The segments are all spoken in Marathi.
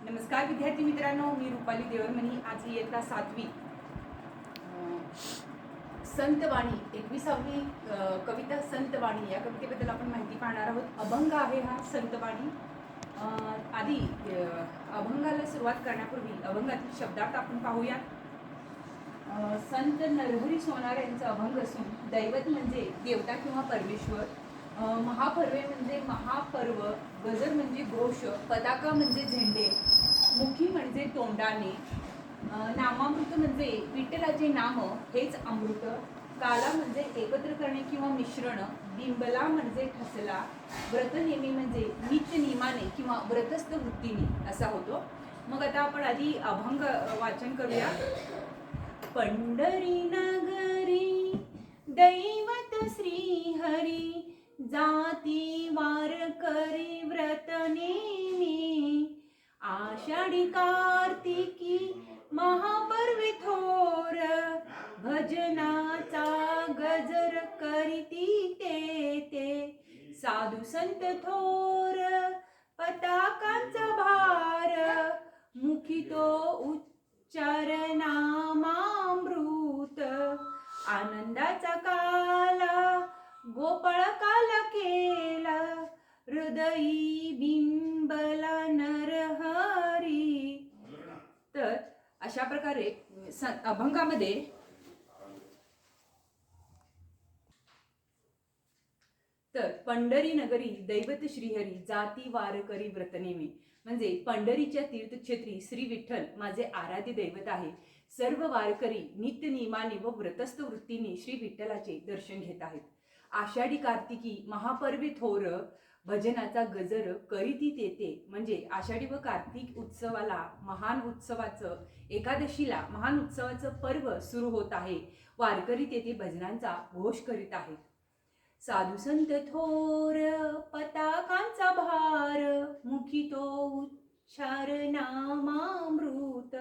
नमस्कार विद्यार्थी मित्रांनो, मी रुपाली देवरमणी. आज इयत्ता 7वी संतवाणी 21वी कविता संतवाणी या कवितेबद्दल आपण माहिती पाहणार आहोत. अभंग आहे हा संतवाणी. आधी अभंगाला सुरुवात करण्यापूर्वी अभंगातील शब्दार्थ आपण पाहूया. संत नरहरी सोनार यांचं अभंग असून दैवत म्हणजे देवता किंवा परमेश्वर, महापर्वे म्हणजे महापर्व, गजर म्हणजे घोष, पताका म्हणजे झेंडे, मुखी म्हणजे तोंडाने, नामामृत म्हणजे विठ्ठलाचे नाम हेच अमृत, काला म्हणजे एकत्र करणे किंवा मिश्रण, बिंबला म्हणजे ठसला, व्रतनेमी म्हणजे नित्य नियमाने किंवा व्रतस्थ वृत्तीने असा होतो. मग आता आपण आधी अभंग वाचन करूया. पंढरी नगरी दैवत श्री हरी, जाती वारकरी व्रत नेमी, आषाढी कार्तिकी महापर्वी थोर, भजनाचा गजर करीती ते साधू संत थोर, पताकांचा भार, मुखी तो उच्चार नामामृत, आनंदाचा काला गोपाळ काला केला, हृदयी बिंबला नरहरी. तर अशा प्रकारे अभंगामध्ये तर पंढरी नगरी दैवत श्रीहरी, जाती वारकरी व्रतनेमी, म्हणजे पंढरीच्या तीर्थक्षेत्री श्री विठ्ठल माझे आराध्य दैवत आहे. सर्व वारकरी नित्य नियमाने व व्रतस्थ वृत्तीने श्री विठ्ठलाचे दर्शन घेत आहेत. आषाढी कार्तिकी महापर्वी थोर, भजनाचा गजर करीती तेते, म्हणजे आषाढी व कार्तिक उत्सवाला महान उत्सवाचं एकादशीला महान उत्सवाचं पर्व सुरू होत आहे. वारकरी तेथे भजनांचा घोष करीत आहेत. साधू संत थोर, पताकांचा भार, मुखी तो उच्चार नामामृत,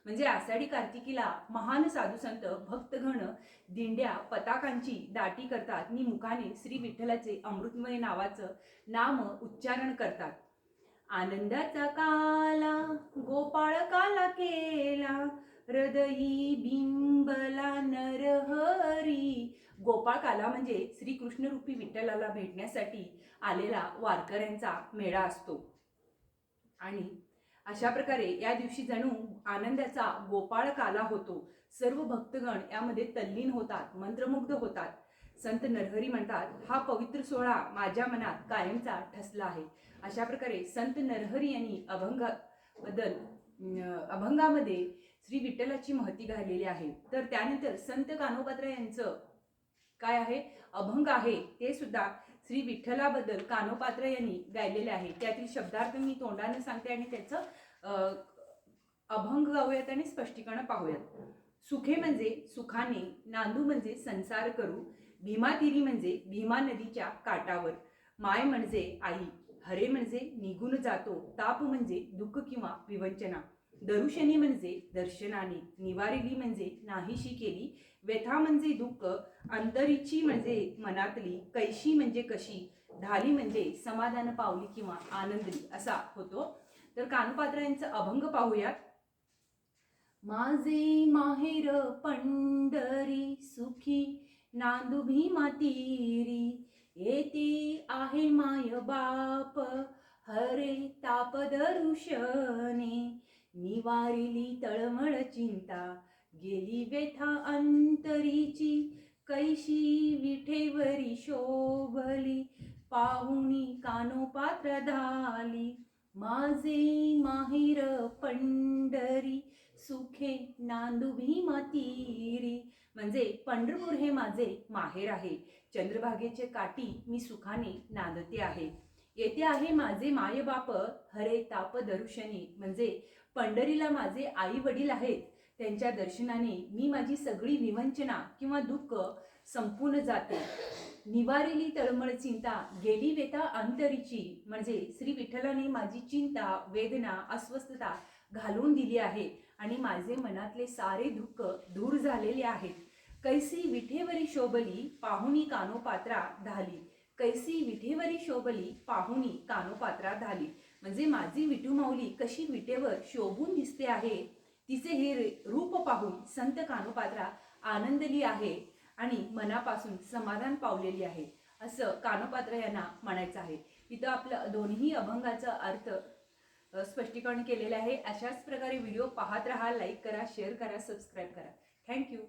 म्हणजे आषाढी कार्तिकीला महान साधू संत भक्तगण दिंड्या पताकांची दाटी करतात आणि मुखाने श्री विठ्ठलाचे अमृतमय नावाचं नाम उच्चारण करतात. आनंदाचा काला गोपाळ काला केला, हृदयी बिंबला नरहरी, गोपाळ काला म्हणजे श्रीकृष्ण रूपी विठ्ठलाला भेटण्यासाठी आलेला वारकऱ्यांचा मेळा असतो. आणि अशा प्रकारे या दिवशी जणू आनंदाचा गोपाळ काला होतो. सर्व भक्तगण यामध्ये तल्लीन होतात, मंत्रमुग्ध होतात. संत नरहरी म्हणतात, हा पवित्र सोहळा माझ्या मनात कायमचा ठसला आहे. अशा प्रकारे संत नरहरी यांनी अभंगामध्ये श्री विठ्ठलाची महती घातलेली आहे. तर त्यानंतर संत कान्होपात्रा यांचं काय आहे अभंग आहे, ते सुद्धा श्री विठ्ठलाबद्दल कान्होपात्रा यांनी गायलेले आहे. त्यातील शब्दार्थ मी तोंडाने सांगते आणि त्याचं अभंग गाऊयात आणि स्पष्टीकरण पाहूयात. सुखे म्हणजे सुखाने, नांदू म्हणजे संसार करू, भीमातीरी म्हणजे भीमा नदीच्या काठावर, माय म्हणजे आई, हरे म्हणजे निघून जातो, ताप म्हणजे दुःख किंवा विवंचना, दरुशनी म्हणजे दर्शनाने, निवारिली म्हणजे नाहीशी केली, व्यथा म्हणजे दुःख, अंतरीची म्हणजे मनातली, कैशी म्हणजे कशी, धाली म्हणजे समाधान पावली किंवा आनंदली असा होतो. तर कान्होपात्रा यांचं अभंग पाहूयात. माझे माहेर पंढरी, सुखी नांदू भीमा तीरी, येते आहे माय बाप, हरे ताप दरुशने, निवारिली तळमळ चिंता, गेली व्यथा अंतरीची, कैशी विठेवरी शोभली, पाहुणी कानोपात्र धाली, माझे माहेर पंढरी, सुखे नांदू भीमा तीरी, म्हणजे पंढरपूर हे माझे माहेर आहे. चंद्रभागेचे काठी मी सुखाने नांदते आहे. येथे आहे माझे मायबाप, हरे ताप दरुशनी, म्हणजे पंढरीला माझे आई वडील आहेत. त्यांच्या दर्शनाने मी माझी सगळी विवंचना किंवा दुःख संपून जाते. निवारिली तळमळ चिंता, गेली व्यथा अंतरीची, म्हणजे श्री विठ्ठलाने माझी चिंता, वेदना, अस्वस्थता घालून दिली आहे आणि माझे मनातले सारे दुःख दूर झालेले आहेत. कैसी विठेवरी शोभली, पाहुणी कानोपात्रा धाली, कैसी विठेवरी शोभली, पाहुणी कानोपात्रा धाली, म्हणजे माझी विठू माऊली कशी विटेवर शोभून दिसते आहे, तिचे हे रूप पाहून संत कानोपात्रा आनंदली आहे आणि मनापासून समाधान पावलेली आहे, असं कानोपात्रा यांना म्हणायचं आहे. इथं आपलं दोन्ही अभंगाचा अर्थ स्पष्टीकरण केलेलं आहे. अशाच प्रकारे व्हिडिओ पाहत राहा, लाईक करा, शेअर करा, सबस्क्राईब करा. थँक्यू.